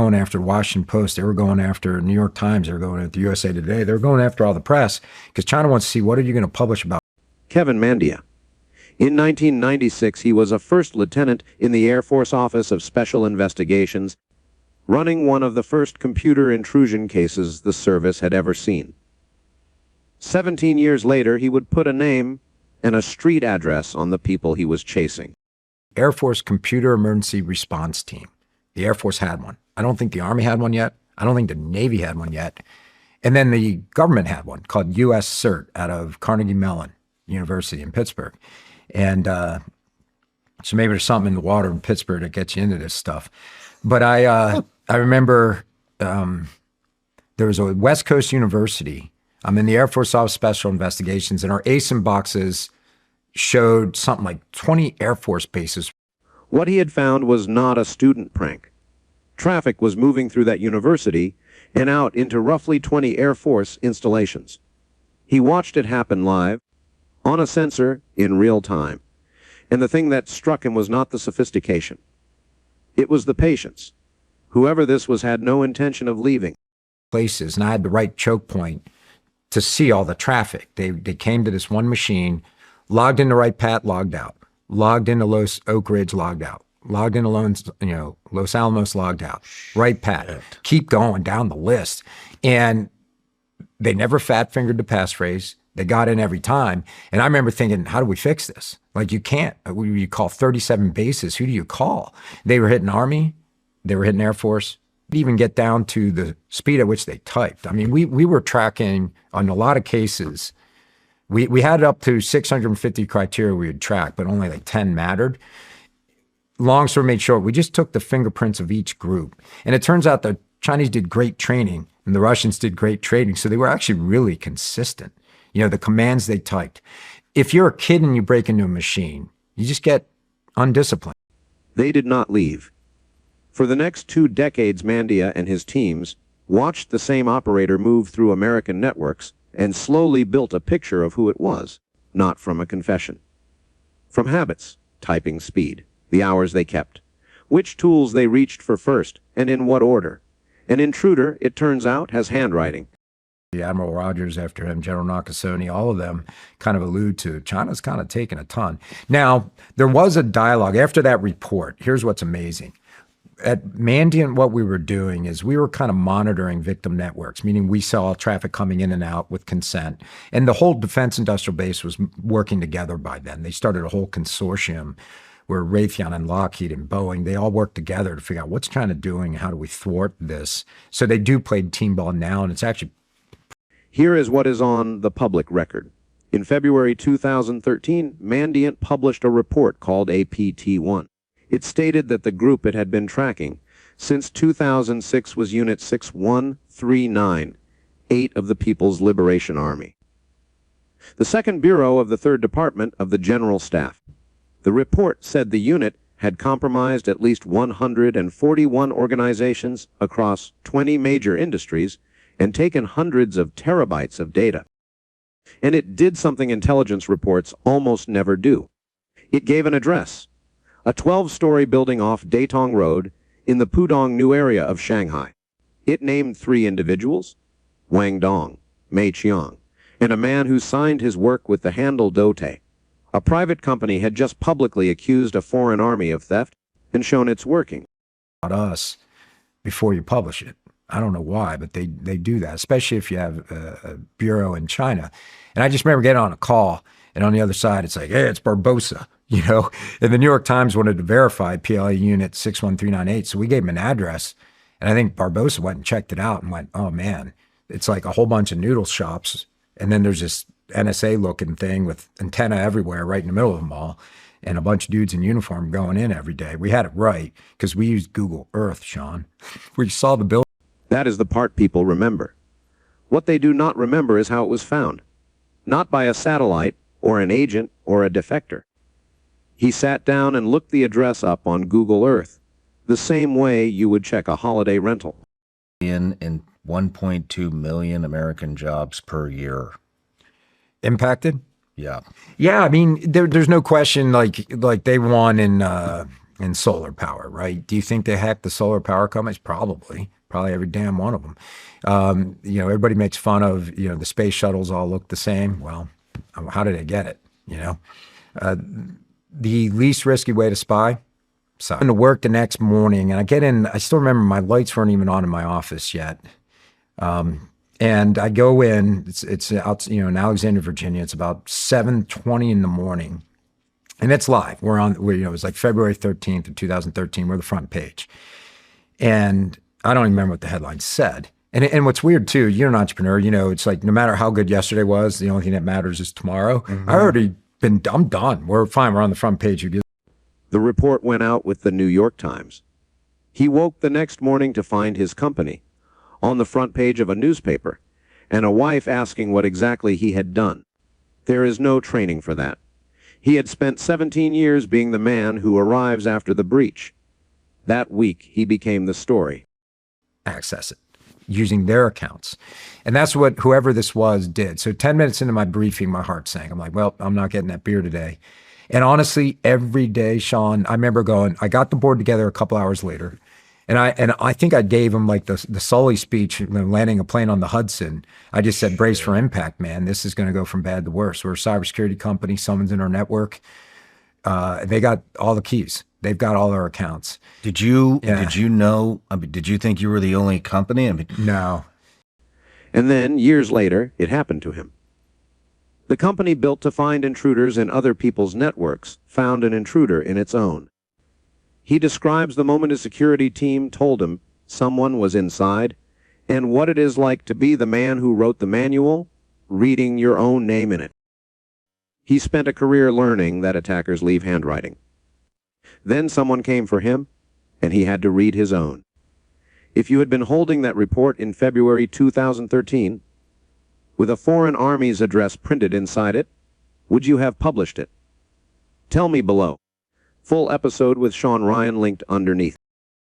Going after the Washington Post. They were going after New York Times. They were going after USA Today. They were going after all the press because China wants to see what are you going to publish about. Kevin Mandia. In 1996, he was a first lieutenant in the Air Force Office of Special Investigations, running one of the first computer intrusion cases the service had ever seen. 17 years later, he would put a name and a street address on the people he was chasing. Air Force Computer Emergency Response Team. The Air Force had one. I don't think the Army had one yet. I don't think the Navy had one yet. And then the government had one called U.S. CERT out of Carnegie Mellon University in Pittsburgh. And so maybe there's something in the water in Pittsburgh that gets you into this stuff. But I remember there was a West Coast University. I'm in the Air Force Office of Special Investigations, and our ASIN boxes showed something like 20 Air Force bases. What he had found was not a student prank. Traffic was moving through that university and out into roughly 20 Air Force installations. He watched it happen live, on a sensor, in real time. And the thing that struck him was not the sophistication. It was the patience. Whoever this was had no intention of leaving. Places, and I had the right choke point to see all the traffic. They came to this one machine, logged into Right Pat, logged out. Logged into Los Oak Ridge, logged out. Logged into Los Alamos, logged out. Right Pat. Keep going down the list. And they never fat-fingered the passphrase. They got in every time. And I remember thinking, how do we fix this? Like, you can't. You call 37 bases. Who do you call? They were hitting Army. They were hitting Air Force. Even get down to the speed at which they typed. I mean, we were tracking on a lot of cases. We had up to 650 criteria we would track, but only like 10 mattered. Long story made short, we just took the fingerprints of each group. And it turns out the Chinese did great training and the Russians did great training. So they were actually really consistent. You know, the commands they typed. If you're a kid and you break into a machine, you just get undisciplined. They did not leave. For the next 2 decades, Mandia and his teams watched the same operator move through American networks and slowly built a picture of who it was, not from a confession. From habits, typing speed, the hours they kept, which tools they reached for first, and in what order. An intruder, it turns out, has handwriting. The Admiral Rogers after him, General Nakasone, all of them kind of allude to China's kind of taken a ton. Now, there was a dialogue after that report. Here's what's amazing. At Mandiant, what we were doing is we were kind of monitoring victim networks, meaning we saw traffic coming in and out with consent. And the whole defense industrial base was working together by then. They started a whole consortium where Raytheon and Lockheed and Boeing, they all worked together to figure out what's China doing, how do we thwart this. So they do play team ball now, and it's actually... Here is what is on the public record. In February 2013, Mandiant published a report called APT-1. It stated that the group it had been tracking since 2006 was Unit 6139, 8 of the People's Liberation Army. The 2nd Bureau of the 3rd Department of the General Staff. The report said the unit had compromised at least 141 organizations across 20 major industries and taken hundreds of terabytes of data. And it did something intelligence reports almost never do. It gave an address, a 12-story building off Datong Road in the Pudong New area of Shanghai. It named 3 individuals, Wang Dong, Mei Qiang, and a man who signed his work with the handle Dote. A private company had just publicly accused a foreign army of theft and shown it's working. Us before you publish it. I don't know why, but they do that, especially if you have a bureau in China. And I just remember getting on a call, and on the other side, it's like, hey, it's Barbosa, you know? And the New York Times wanted to verify PLA unit 61398, so we gave them an address. And I think Barbosa went and checked it out and went, oh, man, it's like a whole bunch of noodle shops. And then there's this NSA-looking thing with antenna everywhere right in the middle of them all, and a bunch of dudes in uniform going in every day. We had it right because we used Google Earth, Shawn. We saw the building. That is the part people remember. What they do not remember is how it was found. Not by a satellite, or an agent, or a defector. He sat down and looked the address up on Google Earth, the same way you would check a holiday rental. In 1.2 million American jobs per year. Impacted? Yeah. Yeah, I mean, there's no question, like they won in and solar power, right? Do you think they hacked the solar power companies? Probably every damn one of them. Everybody makes fun of, the space shuttles all look the same. Well, how did they get it? The least risky way to spy. So I'm going to work the next morning, and I get in. I still remember my lights weren't even on in my office yet. And I go in. It's out, in Alexandria, Virginia. It's about 7:20 in the morning, and it's live. It was like February 13th of 2013. We're the front page, and I don't even remember what the headline said. And what's weird too, you're an entrepreneur. It's like no matter how good yesterday was, the only thing that matters is tomorrow. I'm done. We're fine. We're on the front page. The report went out with the New York Times. He woke the next morning to find his company on the front page of a newspaper, and a wife asking what exactly he had done. There is no training for that. He had spent 17 years being the man who arrives after the breach. That week, he became the story. Access it using their accounts. And that's what whoever this was did. So 10 minutes into my briefing, my heart sank. I'm like, well, I'm not getting that beer today. And honestly, every day, Shawn, I remember I got the board together a couple hours later. And I think I gave him like the Sully speech, landing a plane on the Hudson. I just said, brace for impact, man. This is going to go from bad to worse. We're a cybersecurity company. Someone's in our network. They got all the keys. They've got all our accounts. Did you know? Did you think you were the only company? No. And then, years later, it happened to him. The company built to find intruders in other people's networks found an intruder in its own. He describes the moment his security team told him someone was inside and what it is like to be the man who wrote the manual, reading your own name in it. He spent a career learning that attackers leave handwriting. Then someone came for him, and he had to read his own. If you had been holding that report in February 2013, with a foreign army's address printed inside it, would you have published it? Tell me below. Full episode with Shawn Ryan linked underneath.